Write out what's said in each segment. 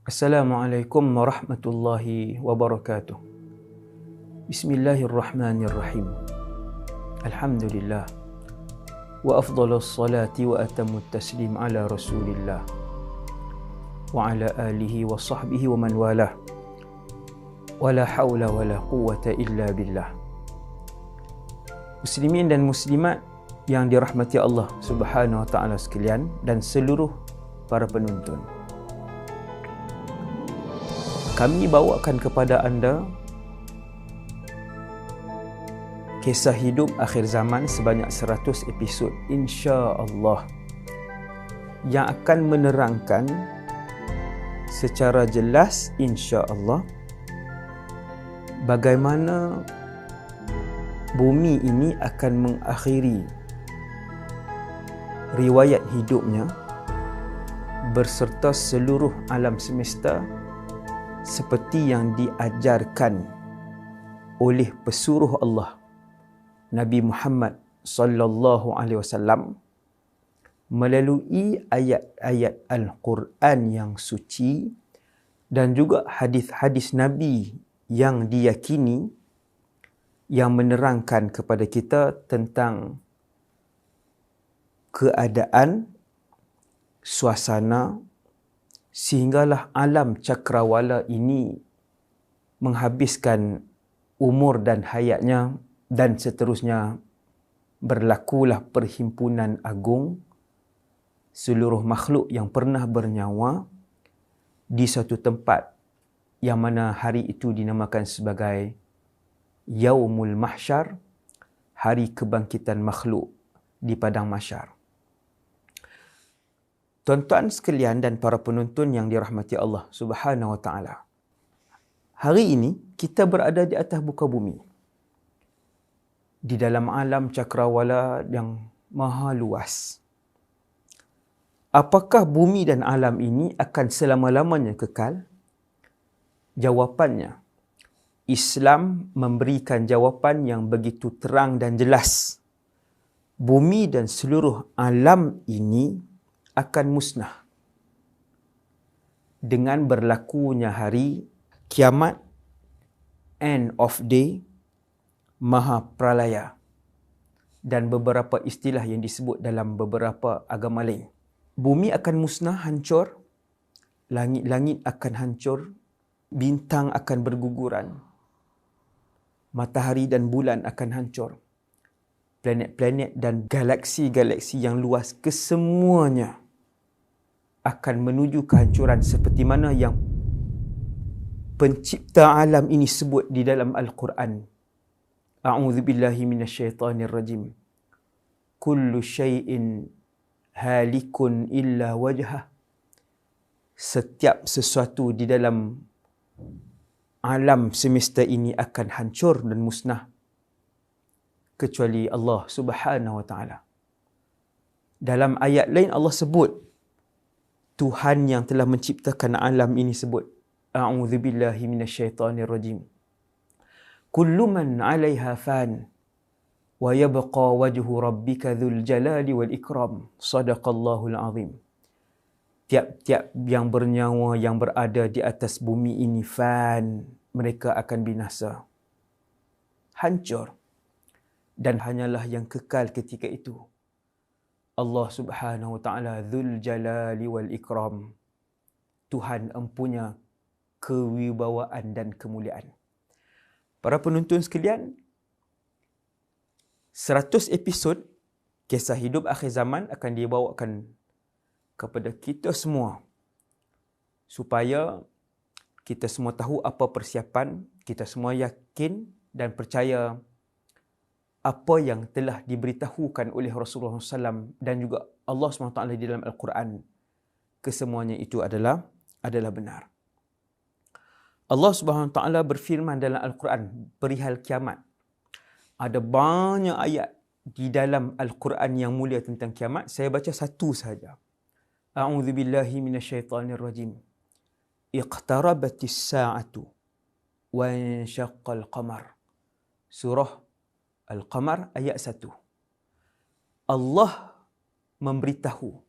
Assalamualaikum warahmatullahi wabarakatuh. Bismillahirrahmanirrahim. Alhamdulillah. Wa afdalus salati wa atamut taslim ala Rasulillah wa ala alihi wa sahbihi wa man walah. Wala hawla wala quwwata illa billah. Muslimin dan muslimat yang dirahmati Allah Subhanahu wa taala sekalian dan seluruh para penonton. Kami bawakan kepada anda kisah hidup akhir zaman sebanyak 100 episod insya-Allah yang akan menerangkan secara jelas insya-Allah bagaimana bumi ini akan mengakhiri riwayat hidupnya berserta seluruh alam semesta seperti yang diajarkan oleh pesuruh Allah Nabi Muhammad sallallahu alaihi wasallam melalui ayat-ayat Al-Quran yang suci dan juga hadis-hadis Nabi yang diyakini yang menerangkan kepada kita tentang keadaan, suasana, sehinggalah alam cakrawala ini menghabiskan umur dan hayatnya dan seterusnya berlakulah perhimpunan agung seluruh makhluk yang pernah bernyawa di satu tempat yang mana hari itu dinamakan sebagai Yaumul Mahsyar, hari kebangkitan makhluk di padang mahsyar. Tuan-tuan sekalian dan para penonton yang dirahmati Allah Subhanahu wa taala. Hari ini kita berada di atas muka bumi. Di dalam alam cakrawala yang maha luas. Apakah bumi dan alam ini akan selama-lamanya kekal? Jawapannya, Islam memberikan jawapan yang begitu terang dan jelas. Bumi dan seluruh alam ini akan musnah dengan berlakunya hari kiamat, end of day, maha pralaya dan beberapa istilah yang disebut dalam beberapa agama lain. Bumi akan musnah, hancur, langit-langit akan hancur, bintang akan berguguran, matahari dan bulan akan hancur, planet-planet dan galaksi-galaksi yang luas kesemuanya akan menuju kehancuran seperti mana yang pencipta alam ini sebut di dalam Al-Quran. A'udzubillahi minasyaitanirrajim. Kullu syai'in halikun illa wajhah. Setiap sesuatu di dalam alam semesta ini akan hancur dan musnah kecuali Allah Subhanahu wa taala. Dalam ayat lain Allah sebut Tuhan yang telah menciptakan alam ini sebut, A'udzubillahi minasyaitanirrajim. Kullu man 'alaiha fan wa yabqa wajhu rabbika dzul jalali wal ikram. Shadaqallahul azim. Tiap-tiap yang bernyawa yang berada di atas bumi ini fan, mereka akan binasa, hancur, dan hanyalah yang kekal ketika itu Allah Subhanahu wa taala dzul jalali wal ikram, Tuhan empunya kewibawaan dan kemuliaan. Para penonton sekalian, 100 episod kisah hidup akhir zaman akan dibawakan kepada kita semua supaya kita semua tahu apa persiapan, kita semua yakin dan percaya apa yang telah diberitahukan oleh Rasulullah SAW dan juga Allah SWT di dalam Al-Quran. Kesemuanya itu adalah benar. Allah SWT berfirman dalam Al-Quran perihal kiamat. Ada banyak ayat di dalam Al-Quran yang mulia tentang kiamat. Saya baca satu sahaja. A'udzubillahi minasyaitanirrajim. Iqtarabatis sa'atu wa insyaqqal qamar. Surah Al-Qamar ayat 1. Allah memberitahu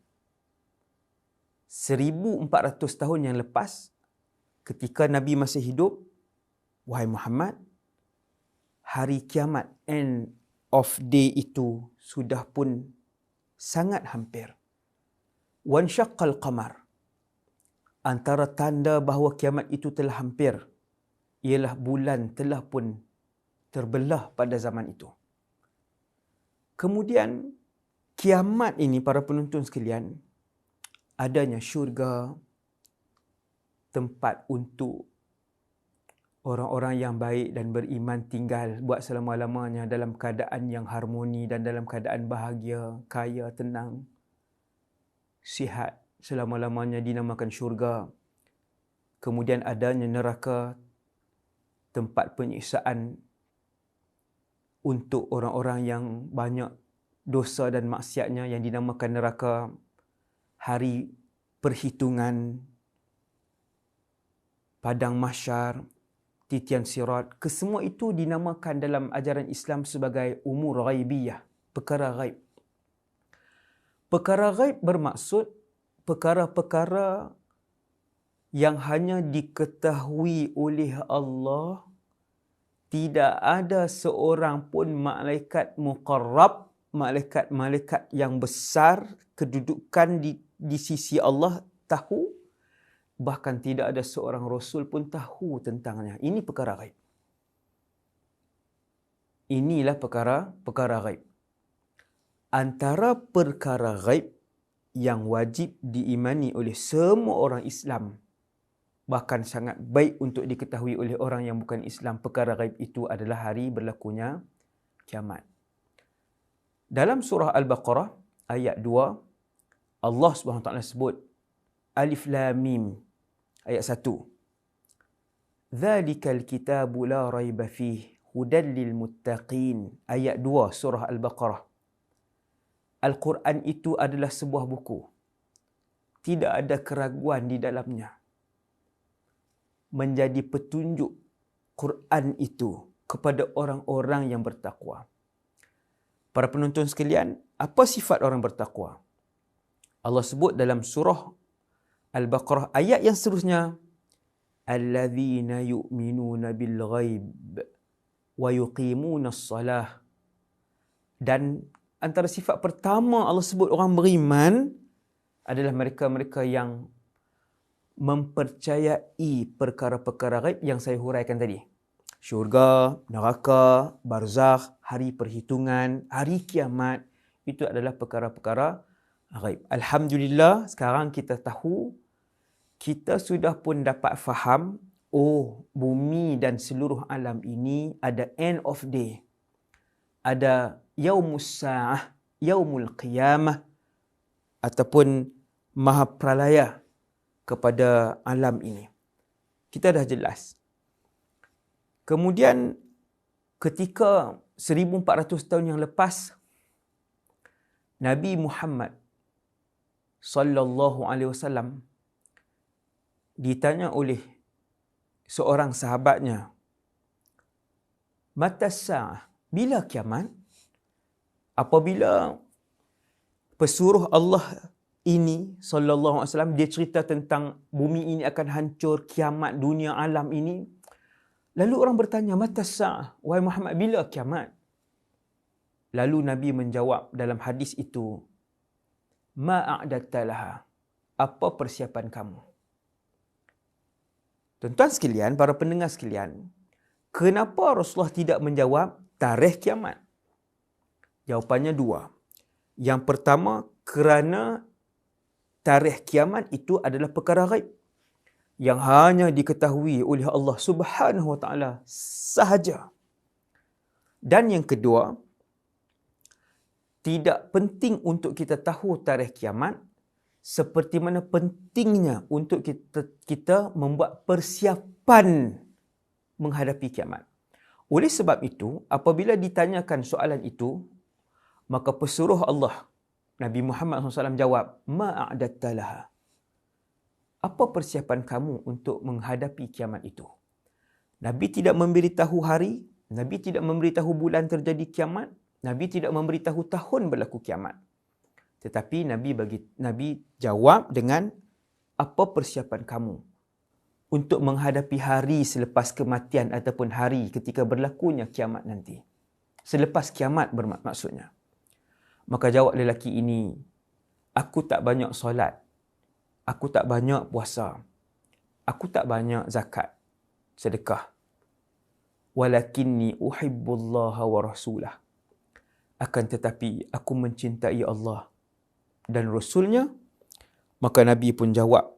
1400 tahun yang lepas ketika Nabi masih hidup, wahai Muhammad, hari kiamat, end of day itu sudah pun sangat hampir. Wansyaqqal qamar. Antara tanda bahawa kiamat itu telah hampir ialah bulan telah pun terbelah pada zaman itu. Kemudian kiamat ini, para penonton sekalian, adanya syurga, tempat untuk orang-orang yang baik dan beriman tinggal buat selama-lamanya dalam keadaan yang harmoni dan dalam keadaan bahagia, kaya, tenang, sihat, selama-lamanya dinamakan syurga. Kemudian adanya neraka, tempat penyiksaan untuk orang-orang yang banyak dosa dan maksiatnya yang dinamakan neraka. Hari perhitungan, padang mahsyar, titian sirat, kesemua itu dinamakan dalam ajaran Islam sebagai umur ghaibiyah, perkara ghaib. Perkara ghaib bermaksud perkara-perkara yang hanya diketahui oleh Allah. Tidak ada seorang pun malaikat muqarrab, malaikat-malaikat yang besar kedudukan di sisi Allah tahu. Bahkan tidak ada seorang Rasul pun tahu tentangnya. Ini perkara ghaib. Inilah perkara ghaib. Antara perkara ghaib yang wajib diimani oleh semua orang Islam, bahkan sangat baik untuk diketahui oleh orang yang bukan Islam, perkara ghaib itu adalah hari berlakunya kiamat. Dalam surah Al-Baqarah ayat 2, Allah SWT sebut Alif Lam Mim ayat 1. Dzalikal kitabu la raiba fihi hudan lil muttaqin. Ayat 2 surah Al-Baqarah. Al-Quran itu adalah sebuah buku. Tidak ada keraguan di dalamnya. Menjadi petunjuk Quran itu kepada orang-orang yang bertakwa. Para penonton sekalian, apa sifat orang bertakwa? Allah sebut dalam surah Al-Baqarah ayat yang seterusnya, alladzina yu'minuna bil ghaib wa yuqimuna as-salah. Dan antara sifat pertama Allah sebut orang beriman adalah mereka-mereka yang mempercayai perkara-perkara ghaib yang saya huraikan tadi. Syurga, neraka, barzakh, hari perhitungan, hari kiamat, itu adalah perkara-perkara ghaib. Alhamdulillah, sekarang kita tahu, kita sudah pun dapat faham, bumi dan seluruh alam ini ada end of day. Ada yaumus sa'ah, yaumul qiyamah, ataupun maha pralaya kepada alam ini. Kita dah jelas. Kemudian ketika 1400 tahun yang lepas, Nabi Muhammad sallallahu alaihi wasallam ditanya oleh seorang sahabatnya, Matas sa'ah, bila kiamat? Apabila pesuruh Allah ini sallallahu alaihi wasallam dia cerita tentang bumi ini akan hancur, kiamat, dunia alam ini, lalu orang bertanya, Matas sa'ah, wahai Muhammad, bila kiamat? Lalu Nabi menjawab dalam hadis itu, ma a'datta laha, apa persiapan kamu? Tuan-tuan sekalian, para pendengar sekalian, kenapa Rasulullah tidak menjawab tarikh kiamat? Jawapannya dua. Yang pertama, kerana tarikh kiamat itu adalah perkara ghaib yang hanya diketahui oleh Allah Subhanahu wa taala sahaja. Dan yang kedua, tidak penting untuk kita tahu tarikh kiamat seperti mana pentingnya untuk kita membuat persiapan menghadapi kiamat. Oleh sebab itu, apabila ditanyakan soalan itu, maka pesuruh Allah, Nabi Muhammad SAW jawab, ma a'datta laha. Apa persiapan kamu untuk menghadapi kiamat itu? Nabi tidak memberitahu hari, Nabi tidak memberitahu bulan terjadi kiamat, Nabi tidak memberitahu tahun berlaku kiamat. Tetapi Nabi jawab dengan apa persiapan kamu untuk menghadapi hari selepas kematian ataupun hari ketika berlakunya kiamat nanti. Selepas kiamat bermaksudnya. Maka jawab lelaki ini, aku tak banyak solat, aku tak banyak puasa, aku tak banyak zakat, sedekah. Walakinni uhibbullaha wa rasulah. Akan tetapi aku mencintai Allah dan Rasulnya. Maka Nabi pun jawab,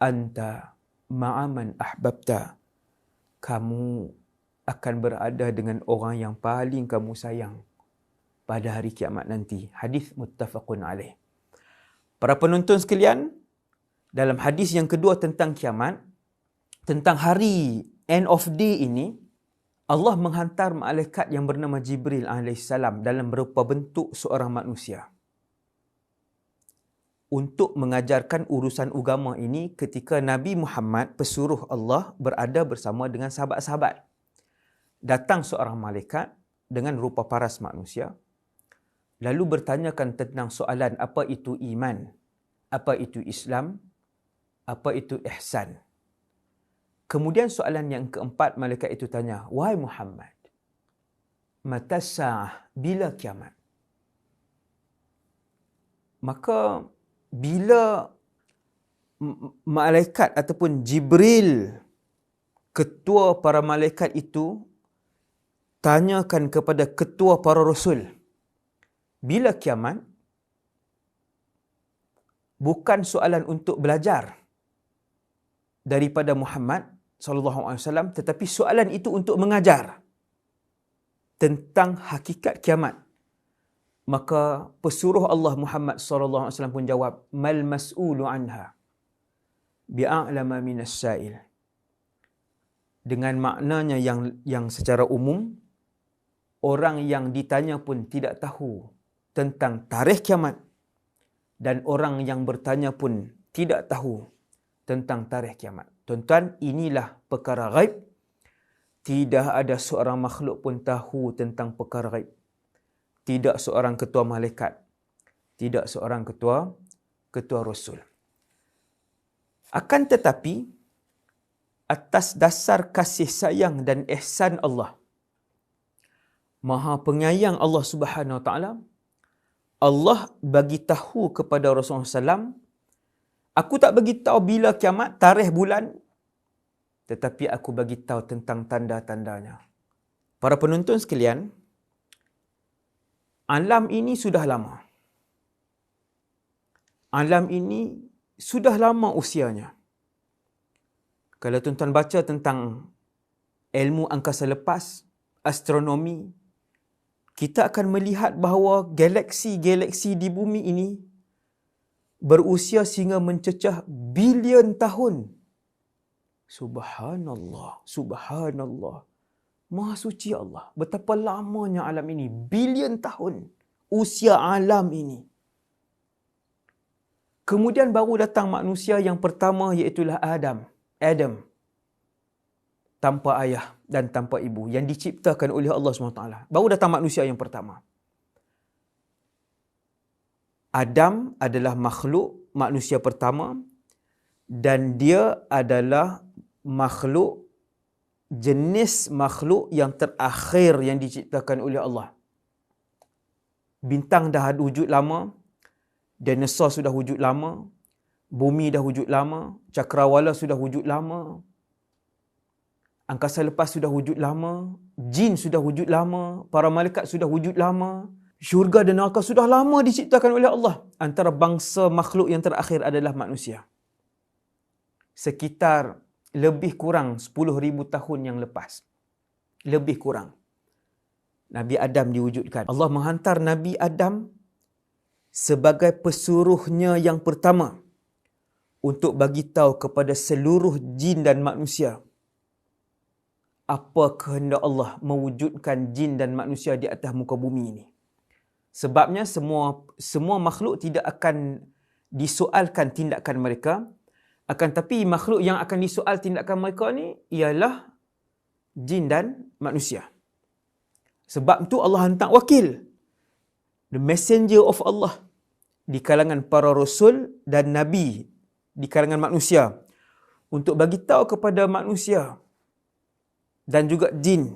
anta ma'aman ahbabta. Kamu akan berada dengan orang yang paling kamu sayang pada hari kiamat nanti. Hadis muttafaqun alaih. Para penonton sekalian, dalam hadis yang kedua tentang kiamat, tentang hari end of day ini, Allah menghantar malaikat yang bernama Jibril AS dalam berupa bentuk seorang manusia untuk mengajarkan urusan agama ini ketika Nabi Muhammad, pesuruh Allah, berada bersama dengan sahabat-sahabat. Datang seorang malaikat dengan rupa paras manusia, lalu bertanyakan tentang soalan apa itu iman, apa itu Islam, apa itu ihsan. Kemudian soalan yang keempat, malaikat itu tanya, wahai Muhammad, mata sa'ah, bila kiamat? Maka bila malaikat ataupun Jibril, ketua para malaikat itu, tanyakan kepada ketua para rasul, bila kiamat? Bukan soalan untuk belajar daripada Muhammad SAW, tetapi soalan itu untuk mengajar tentang hakikat kiamat. Maka pesuruh Allah Muhammad SAW pun jawab, mal mas'ulu anha bi'a'lama minas sa'il. Dengan maknanya yang secara umum, orang yang ditanya pun tidak tahu tentang tarikh kiamat, dan orang yang bertanya pun tidak tahu tentang tarikh kiamat. Tuan-tuan, inilah perkara ghaib. Tidak ada seorang makhluk pun tahu tentang perkara ghaib. Tidak seorang ketua malaikat, tidak seorang ketua rasul. Akan tetapi, atas dasar kasih sayang dan ihsan Allah, Maha Penyayang Allah Subhanahu Wa Taala, Allah bagi tahu kepada Rasulullah SAW, aku tak bagi tahu bila kiamat, tarikh bulan, tetapi aku bagi tahu tentang tanda-tandanya. Para penonton sekalian, alam ini sudah lama. Alam ini sudah lama usianya. Kalau tuan-tuan baca tentang ilmu angkasa lepas, astronomi, kita akan melihat bahawa galaksi-galaksi di bumi ini berusia sehingga mencecah bilion tahun. Subhanallah, subhanallah. Maha suci Allah. Betapa lamanya alam ini. Bilion tahun usia alam ini. Kemudian baru datang manusia yang pertama, iaitulah Adam. Tanpa ayah dan tanpa ibu, yang diciptakan oleh Allah SWT. Baru datang manusia yang pertama. Adam adalah manusia pertama, dan dia adalah jenis makhluk yang terakhir yang diciptakan oleh Allah. Bintang dah wujud lama, dinosaur sudah wujud lama, bumi dah wujud lama, cakrawala sudah wujud lama, angkasa lepas sudah wujud lama, jin sudah wujud lama, para malaikat sudah wujud lama, syurga dan neraka sudah lama diciptakan oleh Allah. Antara bangsa makhluk yang terakhir adalah manusia. Sekitar lebih kurang 10,000 tahun yang lepas. Lebih kurang. Nabi Adam diwujudkan. Allah menghantar Nabi Adam sebagai pesuruhnya yang pertama untuk bagi tahu kepada seluruh jin dan manusia apa kehendak Allah mewujudkan jin dan manusia di atas muka bumi ini. Sebabnya semua makhluk tidak akan disoalkan tindakan mereka, akan tapi makhluk yang akan disoal tindakan mereka ni ialah jin dan manusia. Sebab itu Allah hantar wakil, the messenger of Allah, di kalangan para rasul dan nabi di kalangan manusia, untuk bagi tahu kepada manusia dan juga jin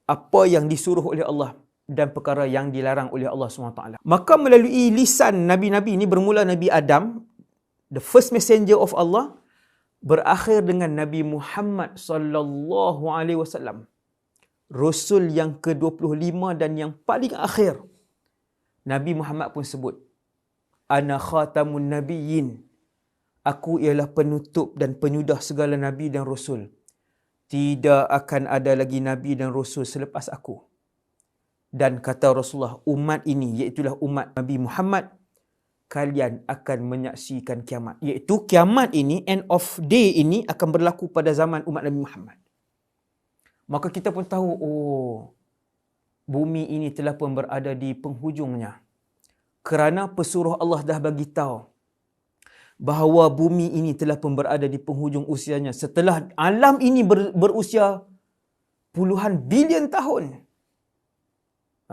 apa yang disuruh oleh Allah dan perkara yang dilarang oleh Allah SWT. Maka melalui lisan Nabi-Nabi ini bermula Nabi Adam, the first messenger of Allah, berakhir dengan Nabi Muhammad sallallahu alaihi wasallam, Rasul yang ke-25 dan yang paling akhir. Nabi Muhammad pun sebut, Ana khatamun nabiyyin. Aku ialah penutup dan penyudah segala Nabi dan Rasul. Tidak akan ada lagi Nabi dan Rasul selepas aku. Dan kata Rasulullah, umat ini, iaitulah umat Nabi Muhammad, kalian akan menyaksikan kiamat. Iaitu kiamat ini, end of day ini akan berlaku pada zaman umat Nabi Muhammad. Maka kita pun tahu, bumi ini telah pun berada di penghujungnya. Kerana pesuruh Allah dah bagi tahu bahawa bumi ini telah pun berada di penghujung usianya setelah alam ini berusia puluhan bilion tahun.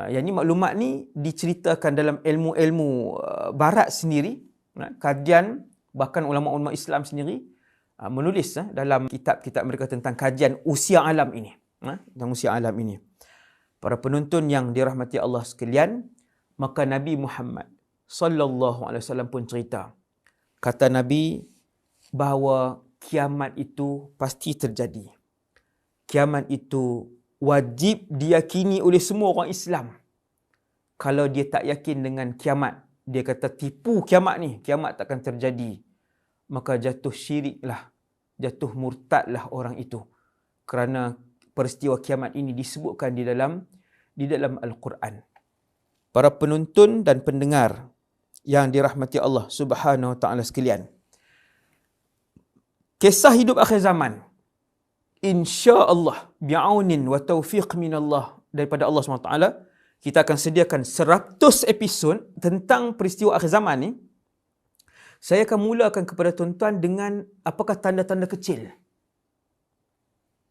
Yang ini maklumat ni diceritakan dalam ilmu-ilmu barat sendiri. Kajian, bahkan ulama-ulama Islam sendiri menulis dalam kitab-kitab mereka tentang kajian usia alam ini. Tentang usia alam ini. Para penonton yang dirahmati Allah sekalian, maka Nabi Muhammad sallallahu alaihi wasallam pun cerita. Kata Nabi bahawa kiamat itu pasti terjadi. Kiamat itu wajib diyakini oleh semua orang Islam. Kalau dia tak yakin dengan kiamat, dia kata tipu kiamat ni, kiamat takkan terjadi, maka jatuh syiriklah, jatuh murtadlah orang itu. Kerana peristiwa kiamat ini disebutkan di dalam Al-Quran. Para penonton dan pendengar yang dirahmati Allah Subhanahu wa taala sekalian, kisah hidup akhir zaman, insya-Allah bi'aunin wa taufiq minallah, daripada Allah SWT, kita akan sediakan 100 episod tentang peristiwa akhir zaman ni. Saya akan mulakan kepada tuan-tuan dengan apakah tanda-tanda kecil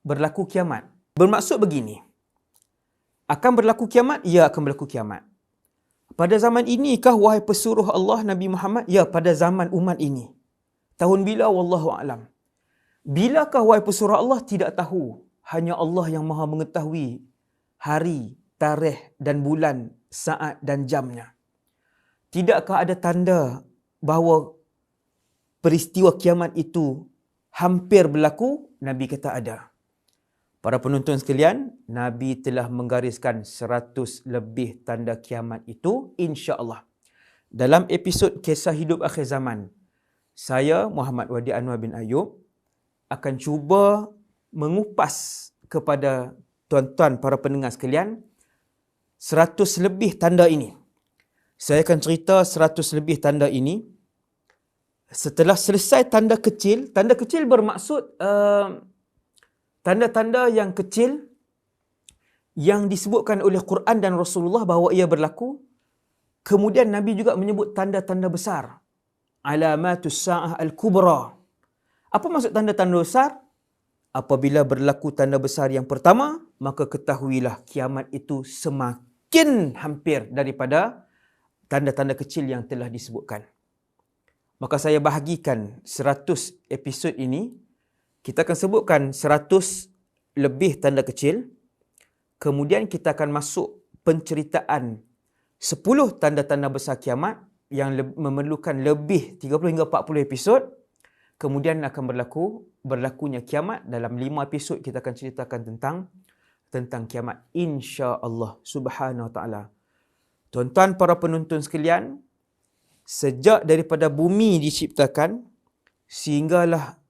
berlaku kiamat. Bermaksud begini, akan berlaku kiamat? Ya, akan berlaku kiamat. Pada zaman inikah wahai pesuruh Allah Nabi Muhammad? Ya, pada zaman umat ini. Tahun bila? Wallahu a'lam. Bilakah wahai pesuruh Allah? Tidak tahu. Hanya Allah yang maha mengetahui hari, tarikh dan bulan, saat dan jamnya. Tidakkah ada tanda bahawa peristiwa kiamat itu hampir berlaku? Nabi kata ada. Para penonton sekalian, Nabi telah menggariskan 100 lebih tanda kiamat itu, insya-Allah. Dalam episod kisah hidup akhir zaman, saya Muhammad Wadi Anwar bin Ayub akan cuba mengupas kepada tuan-tuan para pendengar sekalian 100 lebih tanda ini. Saya akan cerita 100 lebih tanda ini. Setelah selesai tanda kecil bermaksud tanda-tanda yang kecil yang disebutkan oleh Quran dan Rasulullah bahawa ia berlaku. Kemudian Nabi juga menyebut tanda-tanda besar. Alamatus sa'ah al-kubra. Apa maksud tanda-tanda besar? Apabila berlaku tanda besar yang pertama, maka ketahuilah kiamat itu semakin hampir daripada tanda-tanda kecil yang telah disebutkan. Maka saya bahagikan 100 episod ini. Kita akan sebutkan 100 lebih tanda kecil. Kemudian kita akan masuk penceritaan 10 tanda-tanda besar kiamat yang memerlukan lebih 30 hingga 40 episod. Kemudian akan berlakunya kiamat. Dalam 5 episod kita akan ceritakan tentang kiamat, insya-Allah subhanahu wa ta'ala. Tuan-tuan para penonton sekalian, sejak daripada bumi diciptakan sehinggalah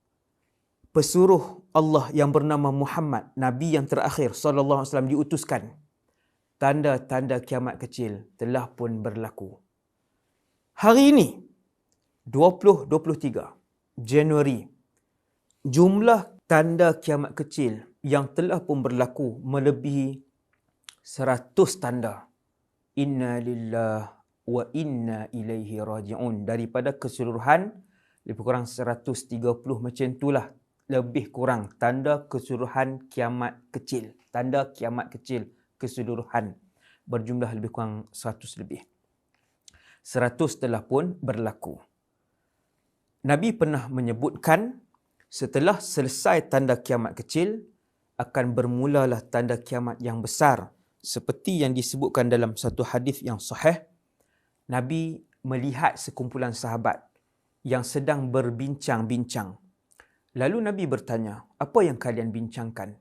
pesuruh Allah yang bernama Muhammad, Nabi yang terakhir sallallahu alaihi wasallam diutuskan, tanda-tanda kiamat kecil telah pun berlaku. Hari ini 2023 Januari, jumlah tanda kiamat kecil yang telah pun berlaku melebihi 100 tanda. Inna lillahi wa inna ilaihi raji'un. Daripada keseluruhan lebih kurang 130 macam itulah, lebih kurang tanda keseluruhan kiamat kecil. Tanda kiamat kecil keseluruhan berjumlah lebih kurang 100 lebih. 100 telah pun berlaku. Nabi pernah menyebutkan setelah selesai tanda kiamat kecil, akan bermulalah tanda kiamat yang besar. Seperti yang disebutkan dalam satu hadis yang sahih, Nabi melihat sekumpulan sahabat yang sedang berbincang-bincang. Lalu Nabi bertanya, apa yang kalian bincangkan?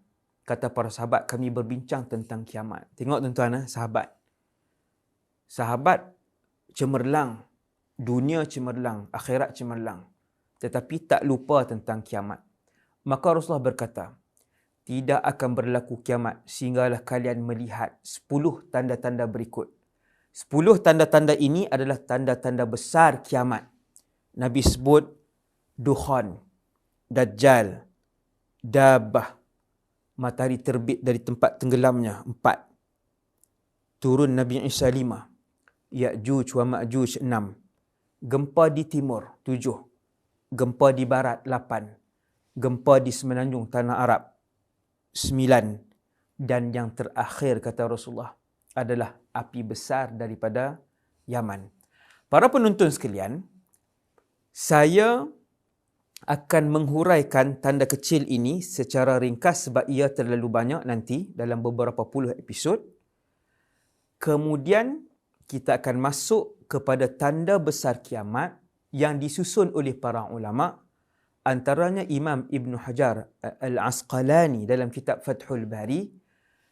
Kata para sahabat, kami berbincang tentang kiamat. Tengok tuan-tuan, sahabat. Sahabat cemerlang, dunia cemerlang, akhirat cemerlang. Tetapi tak lupa tentang kiamat. Maka Rasulullah berkata, tidak akan berlaku kiamat sehinggalah kalian melihat 10 tanda-tanda berikut. 10 tanda-tanda ini adalah tanda-tanda besar kiamat. Nabi sebut Dukhan, Dajjal, Dabbah, matahari terbit dari tempat tenggelamnya 4, turun Nabi Isa 5, Ya'juj wa Ma'juj 6, gempa di timur 7, gempa di barat 8, gempa di semenanjung tanah Arab 9, dan yang terakhir kata Rasulullah adalah api besar daripada Yaman. Para penonton sekalian, saya akan menghuraikan tanda kecil ini secara ringkas sebab ia terlalu banyak nanti dalam beberapa puluh episod. Kemudian kita akan masuk kepada tanda besar kiamat yang disusun oleh para ulama, antaranya Imam Ibn Hajar Al-Asqalani dalam kitab Fathul Bari.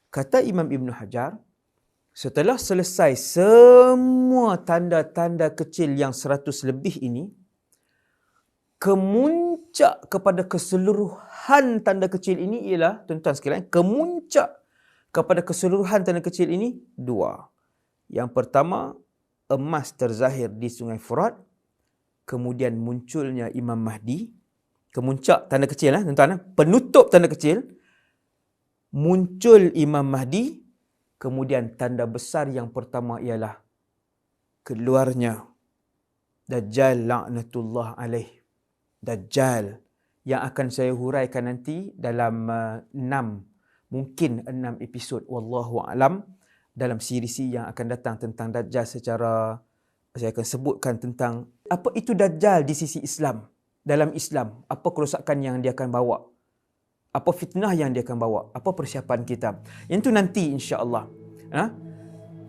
Kata Imam Ibn Hajar, setelah selesai semua tanda-tanda kecil yang 100 lebih ini, kemuncak kepada keseluruhan tanda kecil ini ialah, tuan-tuan sekalian, kemuncak kepada keseluruhan tanda kecil ini 2. Yang pertama, emas terzahir di Sungai Furat. Kemudian munculnya Imam Mahdi. Kemuncak tanda kecil, tuan-tuan. Penutup tanda kecil, muncul Imam Mahdi. Kemudian tanda besar yang pertama ialah keluarnya Dajjal la'natullah alaih. Dajjal yang akan saya huraikan nanti dalam 6 episod, wallahu alam, dalam siri yang akan datang tentang Dajjal. Secara saya akan sebutkan tentang apa itu Dajjal di sisi Islam. Dalam Islam, apa kerosakan yang dia akan bawa, apa fitnah yang dia akan bawa, apa persiapan kita. Yang itu nanti insya-Allah.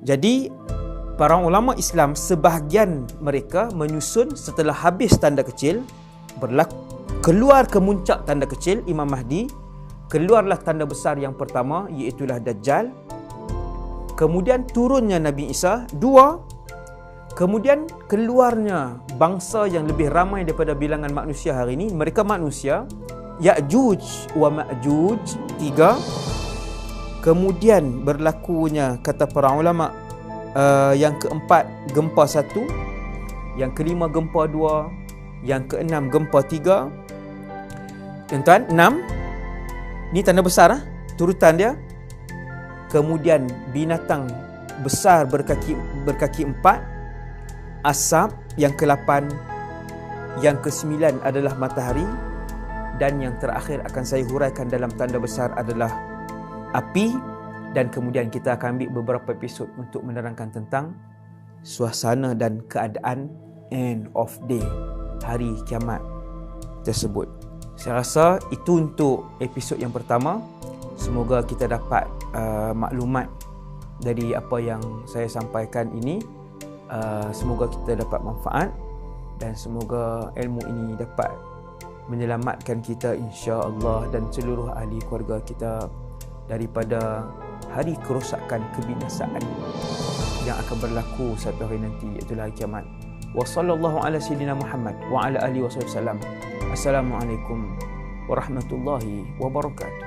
Jadi para ulama Islam sebahagian mereka menyusun setelah habis tanda kecil, keluar kemuncak tanda kecil Imam Mahdi, keluarlah tanda besar yang pertama iaitulah Dajjal, kemudian turunnya Nabi Isa 2, kemudian keluarnya bangsa yang lebih ramai daripada bilangan manusia hari ini, mereka manusia, Ya'juj wa Ma'juj 3, kemudian berlakunya kata para ulama yang keempat gempa 1, yang kelima gempa 2, yang keenam gempa 3. Tuan-tuan, 6 ni tanda besar turutan dia. Kemudian binatang besar berkaki 4, asap yang ke-8, yang ke-9 adalah matahari, dan yang terakhir akan saya huraikan dalam tanda besar adalah api. Dan kemudian kita akan ambil beberapa episod untuk menerangkan tentang suasana dan keadaan end of day, hari kiamat tersebut. Saya rasa itu untuk episod yang pertama. Semoga kita dapat maklumat dari apa yang saya sampaikan ini. Semoga kita dapat manfaat dan semoga ilmu ini dapat menyelamatkan kita insya-Allah dan seluruh ahli keluarga kita daripada hari kerosakan, kebinasaan yang akan berlaku satu hari nanti, iaitu hari kiamat. Wa sallallahu ala sayyidina Muhammad wa ala alihi wasallam. Assalamualaikum warahmatullahi wabarakatuh.